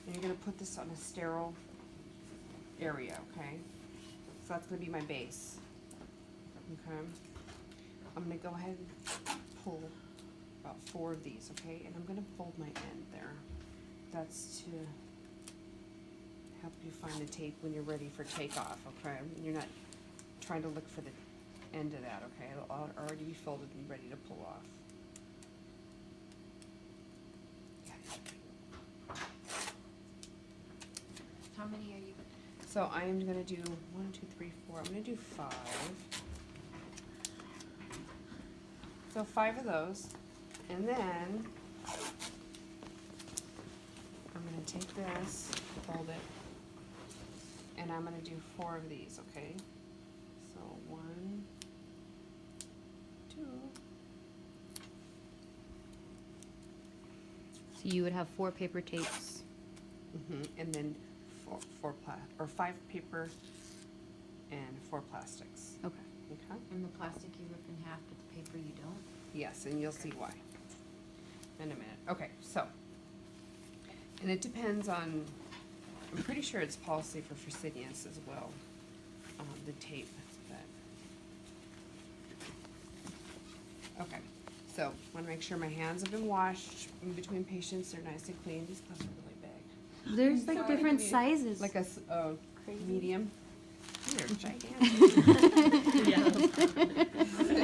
And you're gonna put this on a sterile area, okay? So that's gonna be my base. Okay. I'm gonna go ahead and pull about 4 of these, okay? And I'm gonna fold my end there. That's to help you find the tape when you're ready for takeoff, okay? You're not trying to look for the end of that, okay? It'll already be folded and ready to pull off. How many are you? So I am gonna do 1, 2, 3, 4. I'm gonna do 5. So 5 of those, and then I'm gonna take this, fold it, and I'm gonna do 4 of these, okay? So 1, 2. So you would have 4 paper tapes. And then 5 paper and 4 plastics. Okay. Okay. And the plastic you rip in half, but the paper you don't? Yes, and you'll see why in a minute. Okay, so, and it depends on, I'm pretty sure it's policy for Fresenius as well, the tape that. Okay, so want to make sure my hands have been washed in between patients. They're nice and clean. These gloves are really big. There's like different sizes. Like a medium. They're gigantic. Yeah.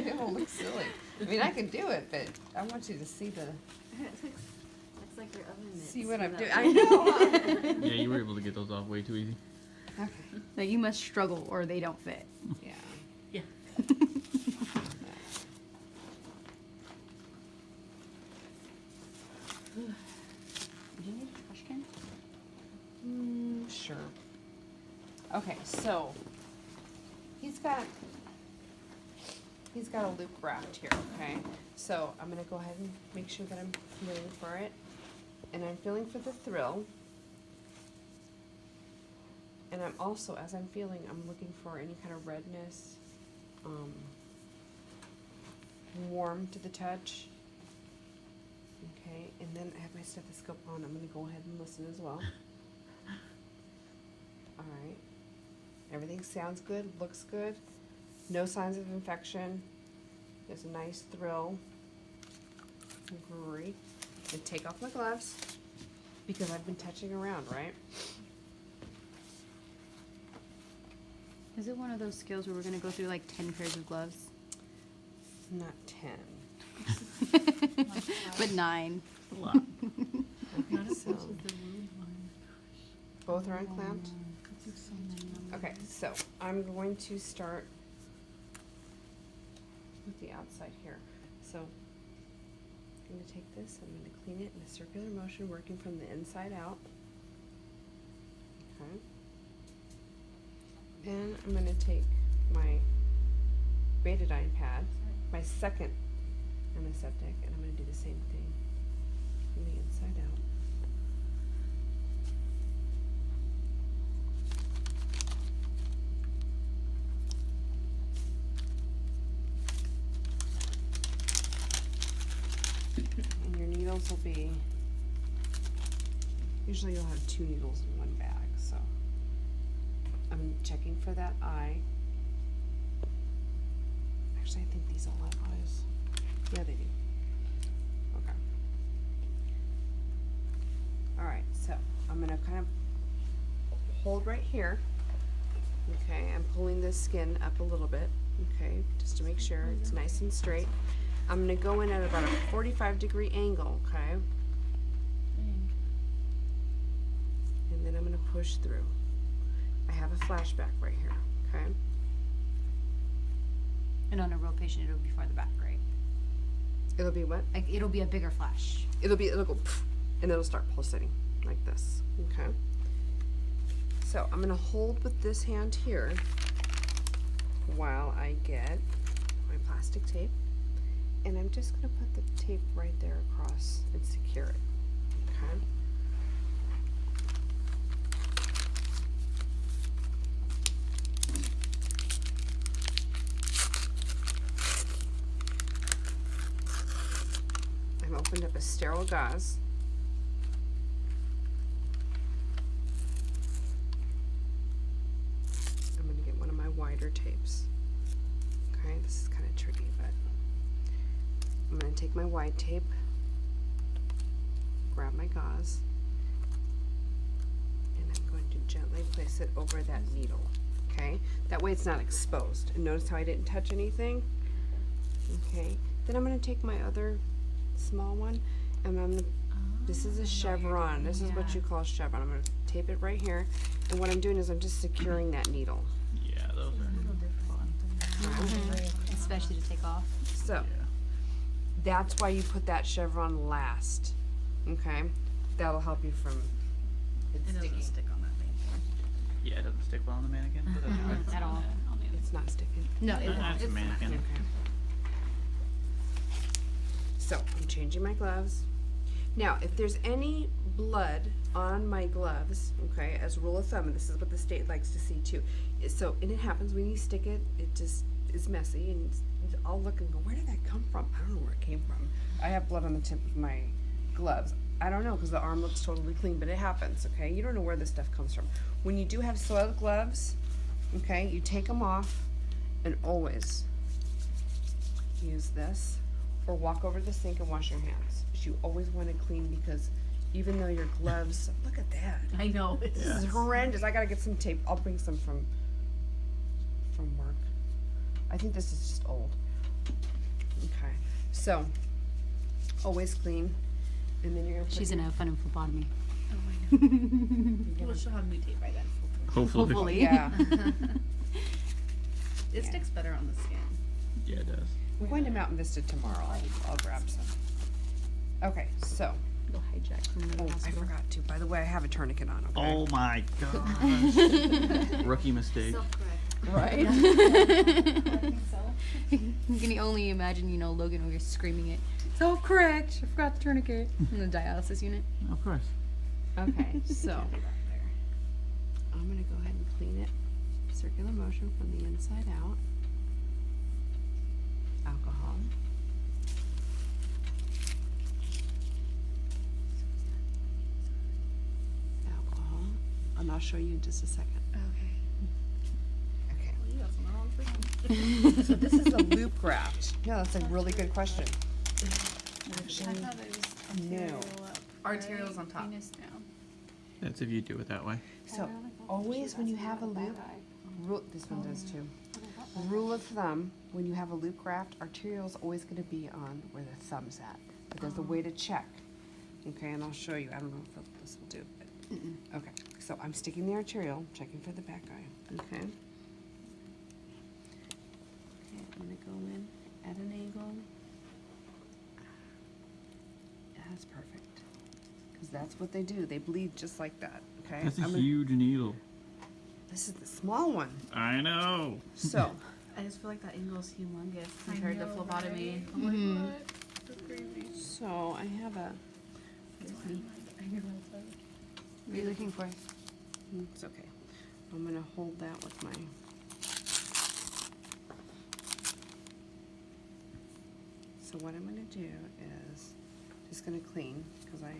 It will look silly. I mean, I can do it, but I want you to see the. Looks like your oven mitts. See what I'm doing? That- I know. Yeah, you were able to get those off way too easy. Okay. Like you must struggle or they don't fit. Yeah. Yeah. Do you need a trash can? Sure. Okay, so he's got a loop wrapped here, okay? So I'm gonna go ahead and make sure that I'm feeling for it. And I'm feeling for the thrill. And I'm also, as I'm feeling, I'm looking for any kind of redness, warm to the touch. Okay, and then I have my stethoscope on. I'm gonna go ahead and listen as well. All right. Everything sounds good, looks good. No signs of infection. There's a nice thrill. Great. And take off my gloves because I've been touching around, right? Is it one of those skills where we're gonna go through like 10 pairs of gloves? Not 10. But 9. A lot. Okay, so both are unclamped. Okay, so I'm going to start with the outside here. So I'm going to take this, I'm going to clean it in a circular motion, working from the inside out. Okay. Then I'm going to take my betadine pad, my second antiseptic, and I'm going to do the same thing from the inside out. And your needles will be, usually you'll have 2 needles in one bag, so I'm checking for that eye. Actually, I think these all have eyes. Yeah, they do. Okay. Alright, so I'm gonna kind of hold right here. Okay, I'm pulling this skin up a little bit, okay, just to make sure it's nice and straight. I'm gonna go in at about a 45-degree angle, okay? And then I'm gonna push through. I have a flashback right here, okay? And on a real patient, it'll be farther back, right? It'll be what? Like it'll be a bigger flash. It'll go poof, and it'll start pulsating like this, okay? So I'm gonna hold with this hand here while I get my plastic tape, and I'm just gonna put the tape right there across and secure it, okay? I've opened up a sterile gauze. take my wide tape, grab my gauze, and I'm going to gently place it over that needle, okay? That way it's not exposed. And notice how I didn't touch anything? Okay, then I'm gonna take my other small one, and I'm gonna, this is a chevron. This is what you call a chevron. I'm gonna tape it right here, and what I'm doing is I'm just securing that needle. Yeah, those are fun. Especially to take off. So, that's why you put that chevron last, okay? That'll help you from it It sticking. doesn't stick on that thing. Yeah, it doesn't stick well on the mannequin. But that's fine. At all. It's not sticking. No, it That's a mannequin. Okay. So, I'm changing my gloves. Now, if there's any blood on my gloves, okay, as a rule of thumb, and this is what the state likes to see too, so, and it happens when you stick it, it just is messy, and I'll look and go, where did that come from? I don't know where it came from. I have blood on the tip of my gloves. I don't know, because the arm looks totally clean, but it happens, okay? You don't know where this stuff comes from. When you do have soiled gloves, okay, you take them off, and always use this, or walk over to the sink and wash your hands. But you always want to clean, because even though your gloves, look at that. I know. This is horrendous. I gotta get some tape. I'll bring some from work. I think this is just old. Okay, so always clean, and then you're gonna put She's gonna have fun in phlebotomy. Oh, I know. you're Well, gonna- she'll have new tape by then. Hopefully. Hopefully. yeah. It Yeah. sticks better on the skin. Yeah, it does. We're going to Mountain Vista tomorrow. I'll grab some. Okay, so Go hijack from oh, another I hospital. forgot to. By the way, I have a tourniquet on. Okay. Oh my gosh. Rookie mistake. Self-correct. Right. You can only imagine, you know, Logan over screaming it. Self-correct. I forgot the tourniquet in the dialysis unit. Of course. Okay, so I'm gonna go ahead and clean it. Circular motion from the inside out. Alcohol. Alcohol. And I'll show you in just a second. Okay. Okay. Well, you got some wrong thing. So this is a loop graft. No, that's a really good question. Actually, no. Arterials on top. That's if you do it that way. So always when you have a loop, this one does too. Rule of thumb, when you have a loop graft, arterial is always going to be on where the thumb's at. But there's a way to check. Okay, and I'll show you. I don't know if this will do, but okay. So I'm sticking the arterial, checking for the back eye. Okay. Okay, I'm going to go in at an angle. That's perfect. Because that's what they do. They bleed just like that. Okay. That's a I'm gonna- huge needle. This is the small one. I know. So. I just feel like that angle is humongous compared to phlebotomy. Mhm. So I have a. What are you looking for? It's okay. I'm gonna hold that with my. So what I'm gonna do is just gonna clean because I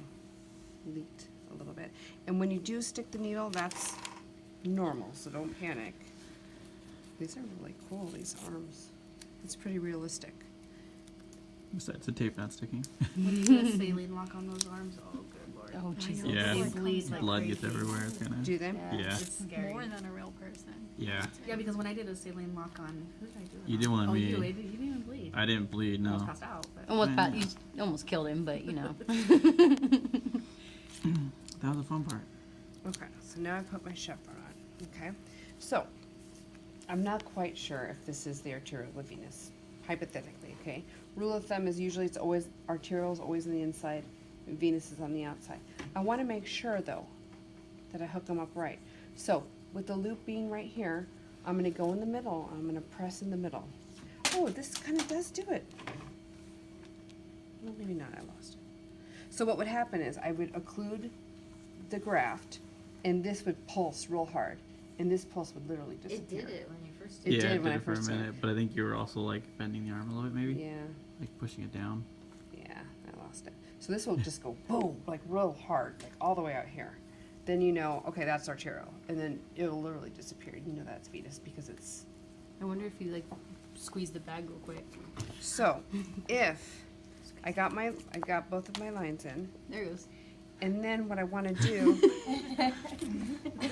leaked a little bit. And when you do stick the needle, that's normal, so don't panic. These are really cool. These arms. It's pretty realistic. Besides the tape not sticking. What's the saline lock on those arms? Oh, good lord. Oh, Jesus. Yeah. They bleed like Blood gets crazy. everywhere. It's gonna. Do they? Yeah. It's scary. More than a real person. Yeah. Yeah, because when I did a saline lock on, who did I do it You on? did one on oh, me. you didn't even bleed. I didn't bleed. I No. almost passed out. But Almost, I you know. almost killed him, but you know. That was the fun part. Okay, so now I put my chevron on, okay? So, I'm not quite sure if this is the arterial or venous, hypothetically, okay? Rule of thumb is usually it's always, arterial is always on the inside, and venous is on the outside. I wanna make sure though, that I hook them up right. So, with the loop being right here, I'm gonna go in the middle, I'm gonna press in the middle. Oh, this kinda does do it. Well, maybe not, I lost it. So what would happen is I would occlude the graft, and this would pulse real hard, and this pulse would literally It disappear. did it when you first It did yeah, did it when I did it for a first did it. minute, but I think you were also like bending the arm a little bit, maybe. Yeah, Like pushing it down. yeah, I lost it. So this will just go boom, like real hard, like all the way out here. Then you know, okay, that's arterial, and then it'll literally disappear. You know that's venous because it's. I wonder if you like squeeze the bag real quick. So, if I got both of my lines in. There it goes. And then what I want to do,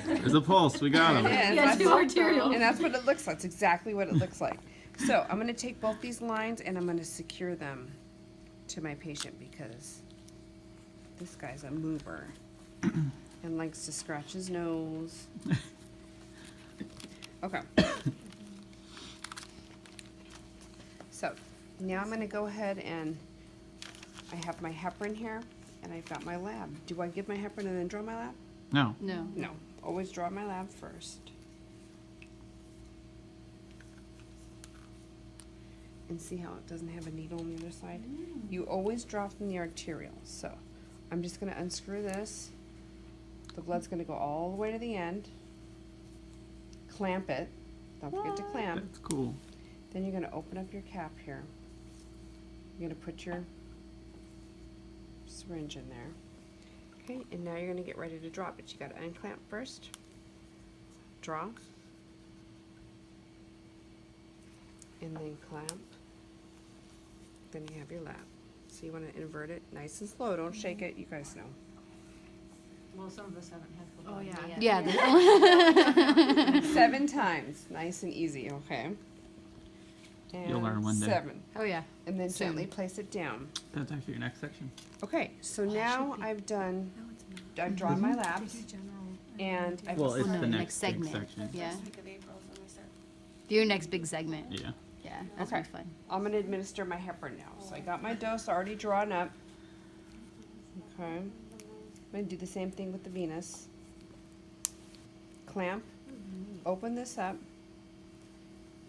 There's a pulse. We got him. it is, Yeah, that's two arterials. and that's what it looks like. That's exactly what it looks like. So I'm going to take both these lines and I'm going to secure them to my patient because this guy's a mover and likes to scratch his nose. Okay. So now I'm going to go ahead and I have my heparin here and I've got my lab. Do I give my heparin and then draw my lab? No. No. No, always draw my lab first. And see how it doesn't have a needle on the other side? You always draw from the arterial. So I'm just gonna unscrew this. The blood's gonna go all the way to the end. Clamp it. Don't forget to clamp. That's cool. Then you're gonna open up your cap here. You're gonna put your syringe in there. Okay, and now you're gonna get ready to draw, but you gotta unclamp first. Draw. And then clamp. Then you have your lab. So you wanna invert it nice and slow, don't shake it, you guys know. Well, some of us haven't had full Oh, body yeah. yet. Yeah. 7 times, nice and easy, okay? And You'll learn one day. 7. Oh yeah. And then Soon. gently place it down. That's actually your next section. Okay, so now I've done, No, it's not. I've drawn my They labs, do general. and I've Well, it's no, the next next big segment. section. Yeah. First week of April is when we start. Your next big segment. Yeah. Yeah. That's Okay. be fun. I'm gonna administer my heparin now. So I got my dose already drawn up. Okay. I'm gonna do the same thing with the venous. Clamp, open this up,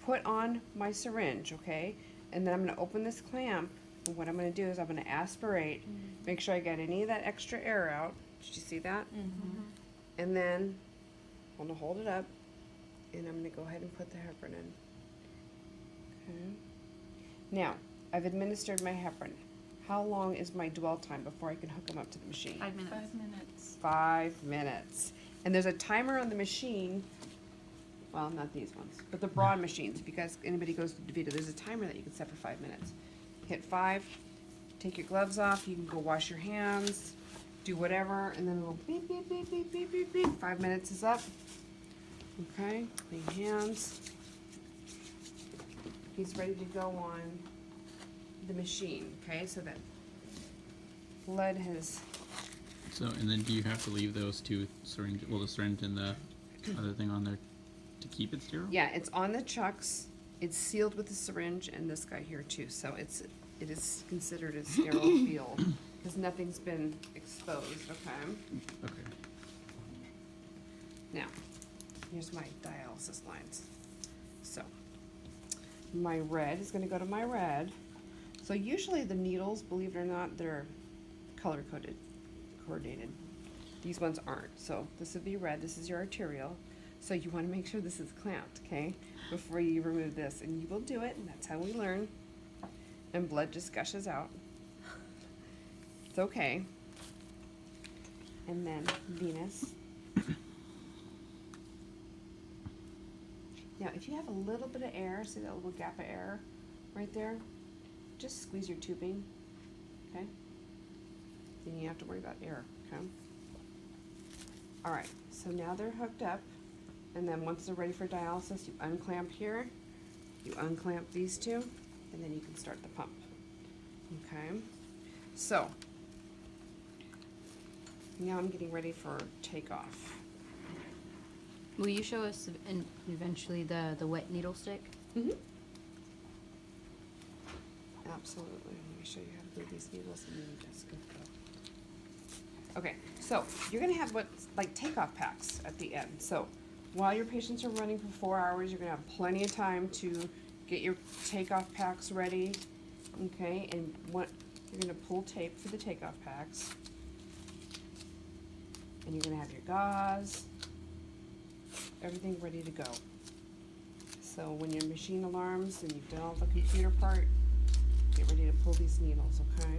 put on my syringe, okay? And then I'm gonna open this clamp, and what I'm gonna do is I'm gonna aspirate, make sure I get any of that extra air out. Did you see that? And then I'm gonna hold it up, and I'm gonna go ahead and put the heparin in. Okay. Now, I've administered my heparin. How long is my dwell time before I can hook them up to the machine? 5 minutes. 5 minutes. 5 minutes. And there's a timer on the machine, well, not these ones, but the broad machines. If you guys, anybody goes to DeVita, there's a timer that you can set for 5 minutes. Hit 5, take your gloves off, you can go wash your hands, do whatever, and then it'll beep, beep, beep, beep, beep, beep, beep. 5 minutes is up. Okay, clean hands. He's ready to go on the machine, okay, so that blood has, So, and then do you have to leave those two syringes, well, the syringe and the other thing on there to keep it sterile? yeah, it's on the chucks, it's sealed with the syringe and this guy here too, so it is considered a sterile field, because nothing's been exposed, okay? Okay. Now, here's my dialysis lines. So, my red is gonna go to my red. So usually the needles, believe it or not, they're color-coded, coordinated. These ones aren't. So this would be red, this is your arterial. So you wanna make sure this is clamped, okay? Before you remove this, and you will do it, and that's how we learn. And blood just gushes out. It's okay. And then venous. Now, if you have a little bit of air, see that little gap of air right there? Just squeeze your tubing, okay? Then you have to worry about air, okay? All right, so now they're hooked up, and then once they're ready for dialysis, you unclamp here, you unclamp these two, and then you can start the pump, okay? So, now I'm getting ready for takeoff. Will you show us eventually the wet needle stick? Mm-hmm. Absolutely. Let me show you how to do these needles and then you guys can go. Okay, so you're gonna have what's like takeoff packs at the end. So while your patients are running for 4 hours, you're gonna have plenty of time to get your takeoff packs ready. Okay, and what you're gonna pull tape for the takeoff packs. And you're gonna have your gauze, everything ready to go. So when your machine alarms and you've done all the computer part, get ready to pull these needles, okay?